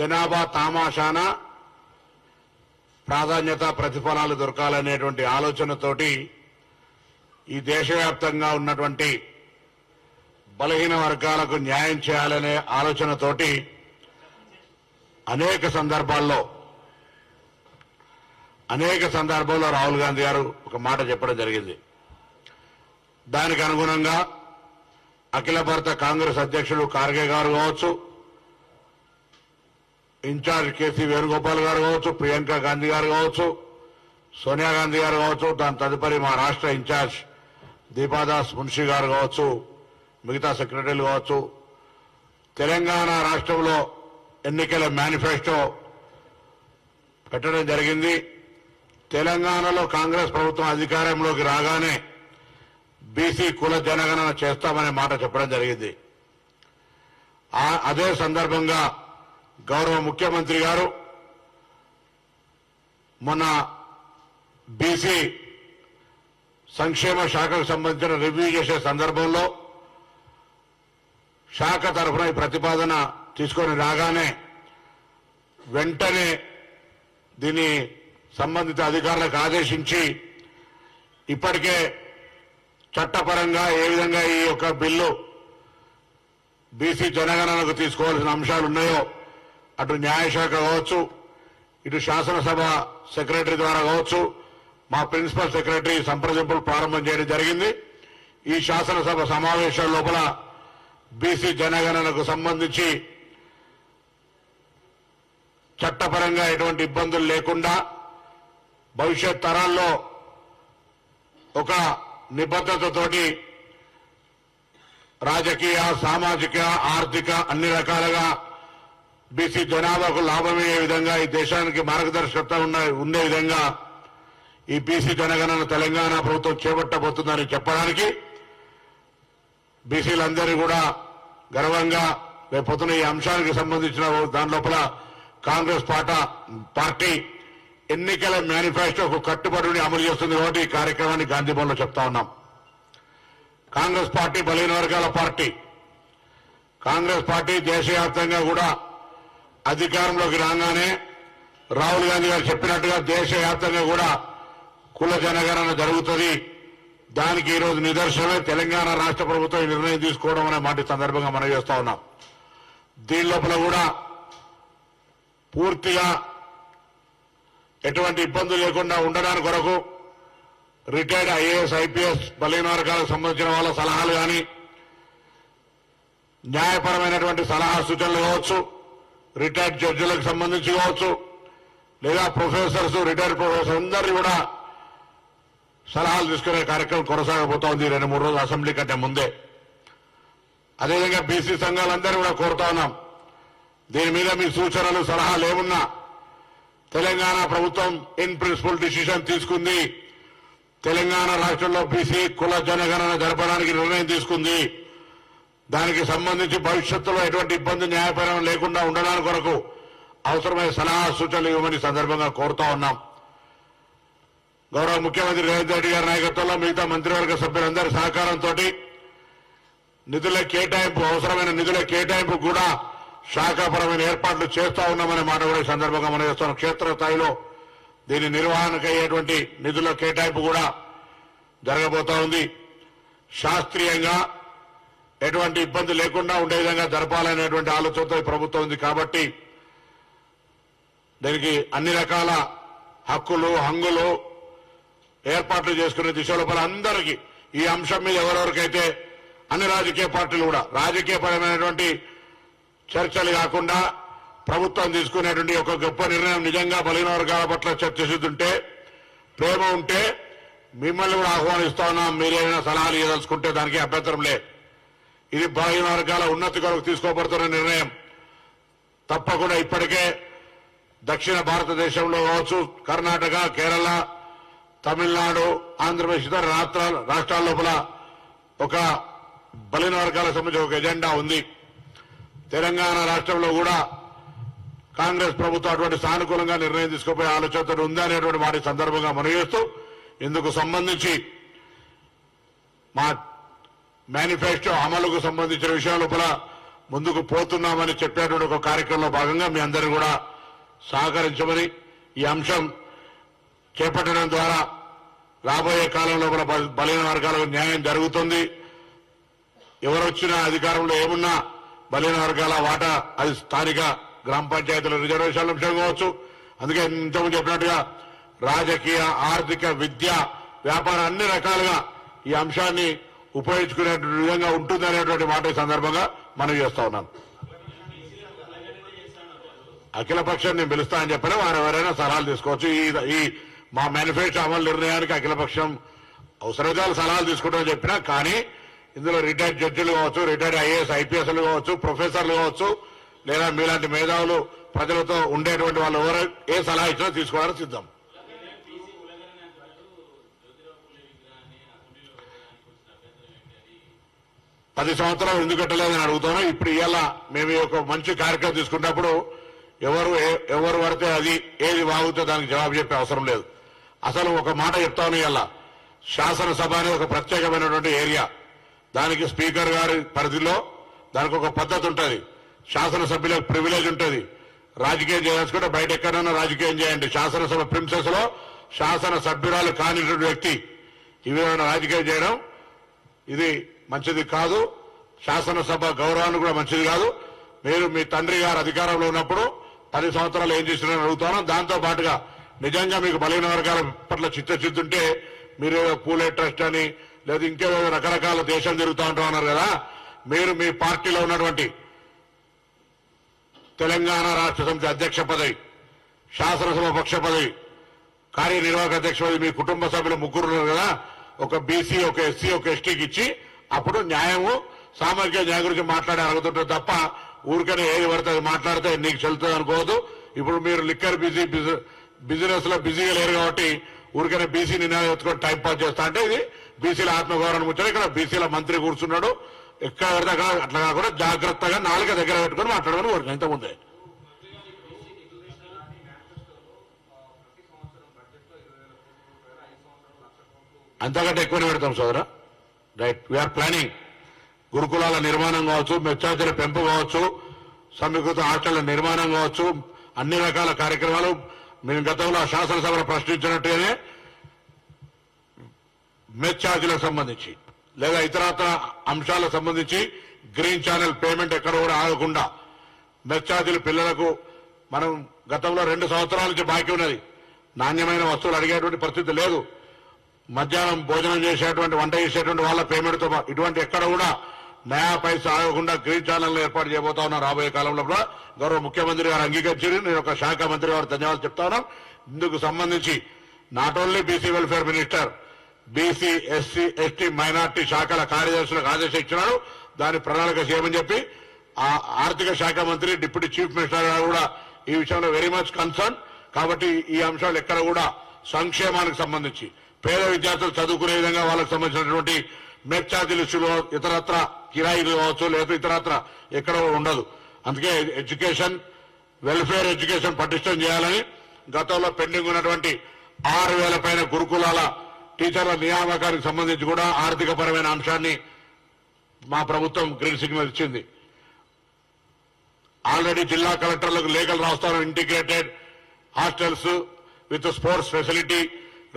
జనాభా తామాషాన ప్రాధాన్యత ప్రతిఫలాలు దొరకాలనేటువంటి ఆలోచనతోటి ఈ దేశవ్యాప్తంగా ఉన్నటువంటి బలహీన వర్గాలకు న్యాయం చేయాలనే ఆలోచనతోటి అనేక సందర్భాల్లో రాహుల్ గాంధీ గారు ఒక మాట చెప్పడం జరిగింది. దానికి అనుగుణంగా అఖిల భారత కాంగ్రెస్ అధ్యక్షుడు ఖార్గే గారు కావచ్చు, ఇన్ఛార్జ్ కేసీ వేణుగోపాల్ గారు కావచ్చు, ప్రియాంక గాంధీ గారు కావచ్చు, సోనియా గాంధీ గారు కావచ్చు, దాని తదుపరి మా రాష్ట్ర ఇన్ఛార్జ్ దీపాదాస్ మున్షి గారు కావచ్చు, మిగతా సెక్రటరీలు కావచ్చు, తెలంగాణ రాష్ట్రంలో ఎన్నికల మేనిఫెస్టో పెట్టడం జరిగింది. తెలంగాణలో కాంగ్రెస్ ప్రభుత్వం అధికారంలోకి రాగానే బీసీ కుల జనగణన చేస్తామనే మాట చెప్పడం జరిగింది. అదే సందర్భంగా గౌరవ ముఖ్యమంత్రి గారు మొన్న బీసీ సంక్షేమ శాఖకు సంబంధించిన రివ్యూ చేసే సందర్భంలో శాఖ తరఫున ఈ ప్రతిపాదన తీసుకొని రాగానే వెంటనే దీన్ని సంబంధిత అధికారులకు ఆదేశించి ఇప్పటికే చట్టపరంగా ఏ విధంగా ఈ యొక్క బిల్లు బీసీ జనగణనకు తీసుకోవాల్సిన అంశాలు ఉన్నాయో అటు న్యాయశాఖ కావచ్చు, ఇటు శాసనసభ సెక్రటరీ ద్వారా కావచ్చు, మా ప్రిన్సిపల్ సెక్రటరీ సంప్రదింపులు ప్రారంభం చేయడం జరిగింది. ఈ శాసనసభ సమావేశాల లోపల బీసీ జనగణనకు సంబంధించి చట్టపరంగా ఎటువంటి ఇబ్బందులు లేకుండా భవిష్యత్ తరాల్లో ఒక నిబద్ధతతోటి రాజకీయ, సామాజిక, ఆర్థిక అన్ని రకాలుగా బీసీ జనాభాకు లాభమయ్యే విధంగా ఈ దేశానికి మార్గదర్శకత్వం ఉండే విధంగా ఈ బీసీ జనగణన తెలంగాణ ప్రభుత్వం చేపట్టబోతుందని చెప్పడానికి బీసీలందరూ కూడా గర్వంగా రేపొద్దున ఈ అంశానికి సంబంధించిన దాని లోపల కాంగ్రెస్ పార్టీ ఎన్నికల మేనిఫెస్టోకు కట్టుబడిని అమలు చేస్తుంది కాబట్టి ఈ కార్యక్రమాన్ని గాంధీ భవన్లో చెప్తా ఉన్నాం. కాంగ్రెస్ పార్టీ బలహీన వర్గాల పార్టీ. కాంగ్రెస్ పార్టీ దేశవ్యాప్తంగా కూడా అధికారంలోకి రాగానే రాహుల్ గాంధీ గారు చెప్పినట్టుగా దేశవ్యాప్తంగా కూడా కుల జనగణన జరుగుతుంది. దానికి ఈరోజు నిదర్శనమే తెలంగాణ రాష్ట్ర ప్రభుత్వం ఈ నిర్ణయం తీసుకోవడం అనే మాట సందర్భంగా మనం చేస్తా ఉన్నాం. దీని లోపల కూడా పూర్తిగా ఎటువంటి ఇబ్బందులు లేకుండా ఉండడానికి కొరకు రిటైర్డ్ ఐఏఎస్, ఐపీఎస్ బలహీన వర్గాలకు సంబంధించిన వాళ్ళ సలహాలు కానీ, న్యాయపరమైనటువంటి సలహా సూచనలు కావచ్చు, రిటైర్డ్ జడ్జిలకు సంబంధించి కావచ్చు, లేదా ప్రొఫెసర్స్, రిటైర్డ్ ప్రొఫెసర్స్ అందరినీ కూడా సలహాలు తీసుకునే కార్యక్రమం కొనసాగబోతోంది 2-3 రోజులు అసెంబ్లీ కంటే ముందే. అదేవిధంగా బీసీ సంఘాలందరూ కూడా కోరుతా ఉన్నాం, దీని మీద మీ సూచనలు, సలహాలు ఏమున్నా తెలంగాణ ప్రభుత్వం ఇన్ ప్రిన్సిపల్ డిసిషన్ తీసుకుంది. తెలంగాణ రాష్ట్రంలో బీసీ కుల జనగణన జరపడానికి నిర్ణయం తీసుకుంది. దానికి సంబంధించి భవిష్యత్తులో ఎటువంటి ఇబ్బంది న్యాయపరం లేకుండా ఉండడానికి కొరకు అవసరమైన సలహా సూచనలు ఇవ్వమని సందర్భంగా కోరుతా ఉన్నాం. గౌరవ ముఖ్యమంత్రి రేవంత్ రెడ్డి గారి నాయకత్వంలో మిగతా మంత్రివర్గ సభ్యులందరి సహకారంతో నిధుల కేటాయింపు, అవసరమైన నిధుల కేటాయింపు కూడా శాఖాపరమైన ఏర్పాట్లు చేస్తా ఉన్నామనే మాట కూడా ఈ సందర్భంగా మనం చేస్తున్నాం. క్షేత్రస్థాయిలో దీని నిర్వహణకు అయ్యేటువంటి నిధుల కేటాయింపు కూడా జరగబోతా ఉంది. శాస్త్రీయంగా ఎటువంటి ఇబ్బంది లేకుండా ఉండే విధంగా జరపాలనేటువంటి ఆలోచనతో ఈ ప్రభుత్వం ఉంది. కాబట్టి దీనికి అన్ని రకాల హక్కులు, హంగులు ఏర్పాట్లు చేసుకునే దిశ లోపల అందరికీ ఈ అంశం మీద ఎవరెవరికైతే అన్ని రాజకీయ పార్టీలు కూడా రాజకీయపరమైనటువంటి చర్చలు కాకుండా ప్రభుత్వం తీసుకునేటువంటి ఒక గొప్ప నిర్ణయం నిజంగా బలహీన వర్గాల పట్ల చర్చిస్తుంటే, ప్రేమ ఉంటే మిమ్మల్ని కూడా ఆహ్వానిస్తా ఉన్నాం. మీరేమైనా సలహాలు ఇవ్వదలుచుకుంటే దానికి అభ్యంతరం లేదు. ఇది బలహీన వర్గాల ఉన్నతి కొరకు తీసుకోబడుతున్న నిర్ణయం. తప్పకుండా ఇప్పటికే దక్షిణ భారతదేశంలో కావచ్చు, కర్ణాటక, కేరళ, తమిళనాడు, ఆంధ్రప్రదేశ్ ఇతర రాష్ట్రాల లోపల ఒక బలహీన వర్గాలకు సంబంధించి ఒక ఎజెండా ఉంది. తెలంగాణ రాష్ట్రంలో కూడా కాంగ్రెస్ ప్రభుత్వం అటువంటి సానుకూలంగా నిర్ణయం తీసుకుపోయే ఆలోచనతో ఉందనేటువంటి వాటి సందర్భంగా మనం చేస్తూ ఇందుకు సంబంధించి మా మేనిఫెస్టో అమలుకు సంబంధించిన విషయం లోపల ముందుకు పోతున్నామని చెప్పేటువంటి ఒక కార్యక్రమంలో భాగంగా మీ అందరినీ కూడా సహకరించమని, ఈ అంశం చేపట్టడం ద్వారా రాబోయే కాలంలో కూడా బలహీన వర్గాలకు న్యాయం జరుగుతుంది. ఎవరు వచ్చినా అధికారంలో ఏమున్నా బలహీన వర్గాల వాటా అది స్థానిక గ్రామ పంచాయతీల రిజర్వేషన్ల అంశం కావచ్చు. అందుకే ఇంతకుముందు చెప్పినట్టుగా రాజకీయ, ఆర్థిక, విద్య, వ్యాపారం అన్ని రకాలుగా ఈ అంశాన్ని ఉపయోగించుకునే విధంగా ఉంటుంది అనేటువంటి మాట ఈ సందర్భంగా మనం చేస్తా ఉన్నాను. అఖిలపక్షం నేను పిలుస్తా అని చెప్పినా వారు ఎవరైనా సలహాలు తీసుకోవచ్చు. ఈ మా మేనిఫెస్టో అమలు నిర్ణయానికి అఖిలపక్షం అవసరమైతే సలహాలు తీసుకుంటామని చెప్పినా, కానీ ఇందులో రిటైర్డ్ జడ్జిలు కావచ్చు, రిటైర్డ్ ఐఏఎస్ ఐపీఎస్లు కావచ్చు, ప్రొఫెసర్లు కావచ్చు, లేదా మీలాంటి మేధావులు ప్రజలతో ఉండేటువంటి వాళ్ళు ఎవరు ఏ సలహా ఇచ్చినా తీసుకోవడానికి సిద్ధం. పది సంవత్సరాలు ఎందుకు కట్టలేదని అడుగుతాను. ఇప్పుడు ఇవాళ మేము ఒక మంచి కార్యక్రమం తీసుకున్నప్పుడు ఎవరు పడితే అది ఏది వాగుతో దానికి జవాబు చెప్పే అవసరం లేదు. అసలు ఒక మాట చెప్తాను, ఇవాళ శాసనసభ అనేది ఒక ప్రత్యేకమైనటువంటి ఏరియా. దానికి స్పీకర్ గారి పరిధిలో దానికి ఒక పద్ధతి ఉంటుంది. శాసనసభ్యులకు ప్రివిలేజ్ ఉంటుంది. రాజకీయం చేయాల్సుకుంటే బయట ఎక్కడైనా రాజకీయం చేయండి. శాసనసభ ప్రిన్సెస్ లో శాసనసభ్యురాలు కానిటువంటి వ్యక్తి ఈ విధమైన రాజకీయం చేయడం ఇది మంచిది కాదు. శాసనసభ గౌరవానికి కూడా మంచిది కాదు. మీరు మీ తండ్రి గారు అధికారంలో ఉన్నప్పుడు 10 సంవత్సరాలు ఏం చేసినారని అడుగుతాను. దాంతో పాటుగా నిజంగా మీకు బలహీన వర్గాల పట్ల చిత్తశుద్ధి మీరు పూలే ట్రస్ట్ అని లేదా ఇంకేదో రకరకాల దేశం తిరుగుతూ ఉంటామన్నారు కదా, మీరు మీ పార్టీలో ఉన్నటువంటి తెలంగాణ రాష్ట్ర సమితి అధ్యక్ష పదవి, శాసనసభ పక్ష పదవి, కార్యనిర్వాహక అధ్యక్ష పదవి మీ కుటుంబ సభ్యులు 3 ఉన్నారు కదా, ఒక బీసీ, ఒక ఎస్సీ, ఒక ఎస్టీకి ఇచ్చి అప్పుడు న్యాయము, సామాజిక న్యాయం గురించి మాట్లాడే అడుగుతుంటే తప్ప ఊరికనే ఏది పడితే అది మాట్లాడితే నీకు చెల్లుతుంది అనుకోవద్దు. ఇప్పుడు మీరు లిక్కర్ బిజినెస్ లో బిజీగా లేరు కాబట్టి ఊరికనే బీసీ నినాదం ఎత్తుకొని టైం పాస్ చేస్తా అంటే ఇది బీసీల ఆత్మగౌరవం ముచ్చట. ఇక్కడ బీసీల మంత్రి కూర్చున్నాడు, ఎక్కడ పడితే అక్కడ అట్లా కాకుండా జాగ్రత్తగా నాలుక దగ్గర పెట్టుకొని మాట్లాడమని కోరిక ఇంతకుముందే. అంతకంటే ఎక్కువనే పెడతాం సోదరా. Right, we are planning. గురుకులాల నిర్మాణం కావచ్చు, మెచ్చార్జీల పెంపు కావచ్చు, సమీకృత హాస్టళ్ల నిర్మాణం కావచ్చు, అన్ని రకాల కార్యక్రమాలు మేము గతంలో శాసనసభలో ప్రశ్నించినట్టుగానే మెచ్చార్జీలకు సంబంధించి లేదా ఇతరత్ర అంశాలకు సంబంధించి గ్రీన్ ఛానల్ పేమెంట్ ఎక్కడ కూడా ఆగకుండా మెచ్చార్జీల పిల్లలకు మనం గతంలో 2 సంవత్సరాల నుంచి బాకీ ఉన్నది. నాణ్యమైన వస్తువులు అడిగేటువంటి పరిస్థితి లేదు. మధ్యాహ్నం భోజనం చేసేటువంటి, వంట చేసేటువంటి వాళ్ళ పేమెంట్తో ఇటువంటి ఎక్కడ కూడా నయా పైసా ఆగకుండా గ్రీన్ ఛానల్ ఏర్పాటు చేయబోతా ఉన్నాం. రాబోయే కాలంలో కూడా గౌరవ ముఖ్యమంత్రి గారు అంగీకరించారు. నేను ఒక శాఖ మంత్రి గారు ధన్యవాదాలు చెప్తా ఉన్నాం. ఇందుకు సంబంధించి not only BC welfare minister, BC, SC, ST, minority శాఖల కార్యదర్శులకు ఆదేశం ఇచ్చినారు. దాని ప్రణాళిక చేయమని చెప్పి ఆర్థిక శాఖ మంత్రి, డిప్యూటీ చీఫ్ మినిస్టర్ గారు కూడా ఈ విషయంలో వెరీ మచ్ కన్సర్న్. కాబట్టి ఈ అంశాలు ఎక్కడ కూడా సంక్షేమానికి సంబంధించి పేద విద్యార్థులు చదువుకునే విధంగా వాళ్ళకు సంబంధించినటువంటి మెచ్చార్జీలు ఇష్యూలో ఇతరత్ర కిరాయిలు కావచ్చు, లేదా ఇతరత్ర ఎక్కడ ఉండదు. అందుకే ఎడ్యుకేషన్, వెల్ఫేర్ ఎడ్యుకేషన్ పటిష్టం చేయాలని గతంలో పెండింగ్ ఉన్నటువంటి 6,000 పైన గురుకులాల టీచర్ల నియామకానికి సంబంధించి కూడా ఆర్థిక పరమైన అంశాన్ని మా ప్రభుత్వం గ్రీన్ సిగ్నల్ ఇచ్చింది. ఆల్రెడీ జిల్లా కలెక్టర్లకు లేఖలు రాస్తాను. Integrated hostels with sports facility,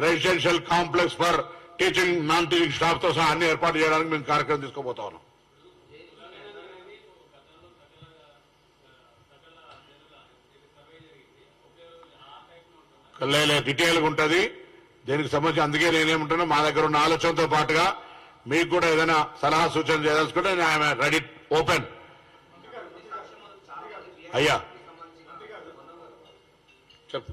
residential complex for teaching, non teaching staff తో సహా అన్ని ఏర్పాటు చేయడానికి మేము కార్యక్రమం తీసుకోబోతా ఉన్నాం. డీటెయిల్గా ఉంటుంది దీనికి సంబంధించి. అందుకే నేనేమంటున్నా, మా దగ్గర ఉన్న ఆలోచనతో పాటుగా మీకు కూడా ఏదైనా సలహా సూచన చేయదలుచుకుంటే ఐఎమ్ రెడీ, ఓపెన్. అయ్యా చెప్పు.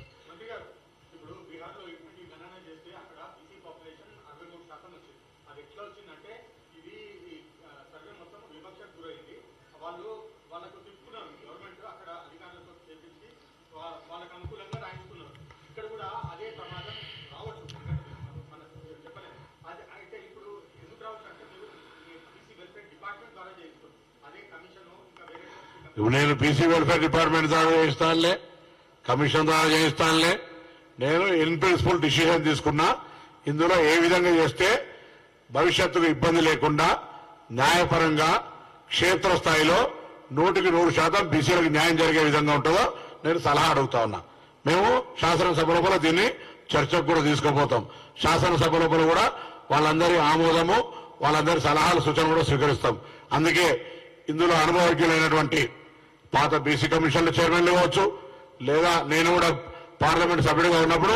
నేను బీసీ వెల్ఫేర్ డిపార్ట్మెంట్ ద్వారా చేయిస్తానులే, కమిషన్ ద్వారా చేయిస్తానులే. నేను ఇన్ ప్రిన్సిపల్ డిసిషన్ తీసుకున్నా. ఇందులో ఏ విధంగా చేస్తే భవిష్యత్తుకు ఇబ్బంది లేకుండా న్యాయపరంగా క్షేత్రస్థాయిలో 100% బీసీలకు న్యాయం జరిగే విధంగా ఉంటుందో నేను సలహా అడుగుతా ఉన్నా. మేము శాసనసభ లోపల దీన్ని చర్చకు కూడా తీసుకుపోతాం. శాసనసభ లోపల కూడా వాళ్ళందరి ఆమోదము, వాళ్ళందరి సలహాలు, సూచనలు కూడా స్వీకరిస్తాం. అందుకే ఇందులో అనుభవజ్ఞులైనటువంటి పాత బీసీ కమిషన్ల చైర్మన్లు కావచ్చు, లేదా నేను కూడా పార్లమెంట్ సభ్యుడిగా ఉన్నప్పుడు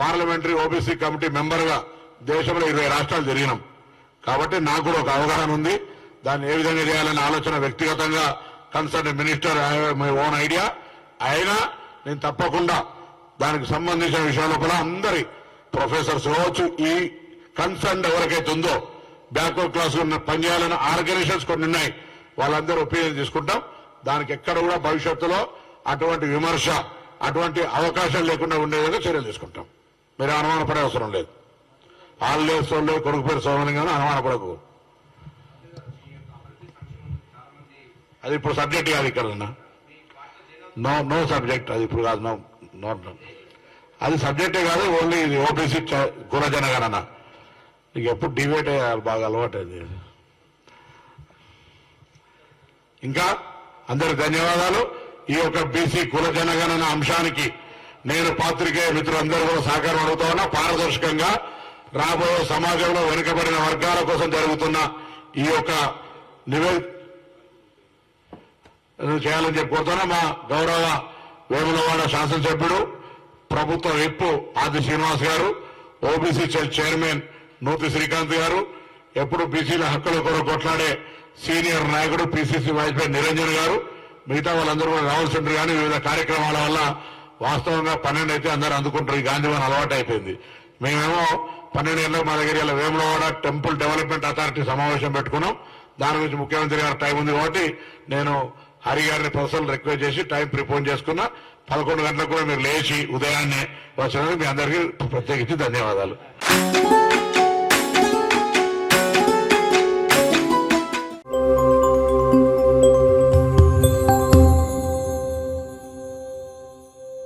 పార్లమెంటరీ ఓబీసీ కమిటీ మెంబర్గా దేశంలో 20 రాష్ట్రాలు తిరిగినాం. కాబట్టి నాకు కూడా ఒక అవగాహన ఉంది. దాన్ని ఏ విధంగా చేయాలనే ఆలోచన వ్యక్తిగతంగా concern minister my own idea. అయినా నేను తప్పకుండా దానికి సంబంధించిన విషయాల లోపల అందరి ప్రొఫెసర్స్ కావచ్చు, ఈ కన్సర్న్ ఎవరికైతే ఉందో బ్యాక్వర్డ్ క్లాస్ పనిచేయాలని ఆర్గనైజేషన్స్ కొన్ని ఉన్నాయి, వాళ్ళందరూ ఒపీనియన్ తీసుకుంటాం. దానికి ఎక్కడ కూడా భవిష్యత్తులో అటువంటి విమర్శ, అటువంటి అవకాశం లేకుండా ఉండే విధంగా చర్యలు తీసుకుంటాం. మీరు అనుమానపడే అవసరం లేదు. హాలిడేస్ వాళ్ళు కొడుకు పేరు సోమలింగం అనుమానపడకు. అది ఇప్పుడు సబ్జెక్ట్ కాదు ఇక్కడ. నో సబ్జెక్ట్ అది ఇప్పుడు కాదు. నో అది సబ్జెక్టే కాదు. ఓన్లీ ఇది ఓబీసీ కుల జనగణన. నీకు ఎప్పుడు డిబేట్ అయ్యాలి, బాగా అలవాటు. ఇంకా అందరికి ధన్యవాదాలు. ఈ యొక్క బీసీ కుల జనగణన అంశానికి నేను పాత్రికేయ మిత్రులందరూ కూడా సహకారం అడుగుతా ఉన్నా. పారదర్శకంగా రాబోయే సమాజంలో వెనుకబడిన వర్గాల కోసం జరుగుతున్న ఈ యొక్క నివేదిక చేయాలని చెప్పి కోరుతున్నా. మా గౌరవ వేములవాడ శాసనసభ్యుడు, ప్రభుత్వ విప్పు ఆది శ్రీనివాస్ గారు, ఓబీసీ చైర్మన్ నూతి శ్రీకాంత్ గారు, ఎప్పుడు బీసీల హక్కుల కొరకు కొట్లాడే సీనియర్ నాయకుడు పిసిసి వైస్ ప్రెసిడెంట్ నిరంజన్ గారు, మిగతా వాళ్ళందరూ కూడా రావాల్సి ఉంటారు. కానీ వివిధ కార్యక్రమాల వల్ల వాస్తవంగా 12 అయితే అందరూ అందుకుంటారు. ఈ గాంధీవన్ అలవాటు అయిపోయింది. మేమేమో 12 ఏళ్ళకి మా దగ్గర ఇలా వేములవాడ టెంపుల్ డెవలప్మెంట్ అథారిటీ సమావేశం పెట్టుకున్నాం. దాని గురించి ముఖ్యమంత్రి గారు టైం ఉంది కాబట్టి నేను హరి గారిని పర్సనల్ రిక్వెస్ట్ చేసి టైం ప్రిపోన్ చేసుకున్నా. 11 గంటలకు కూడా మీరు లేచి ఉదయాన్నే వచ్చినందుకు మీ అందరికీ ప్రత్యేకించి ధన్యవాదాలు.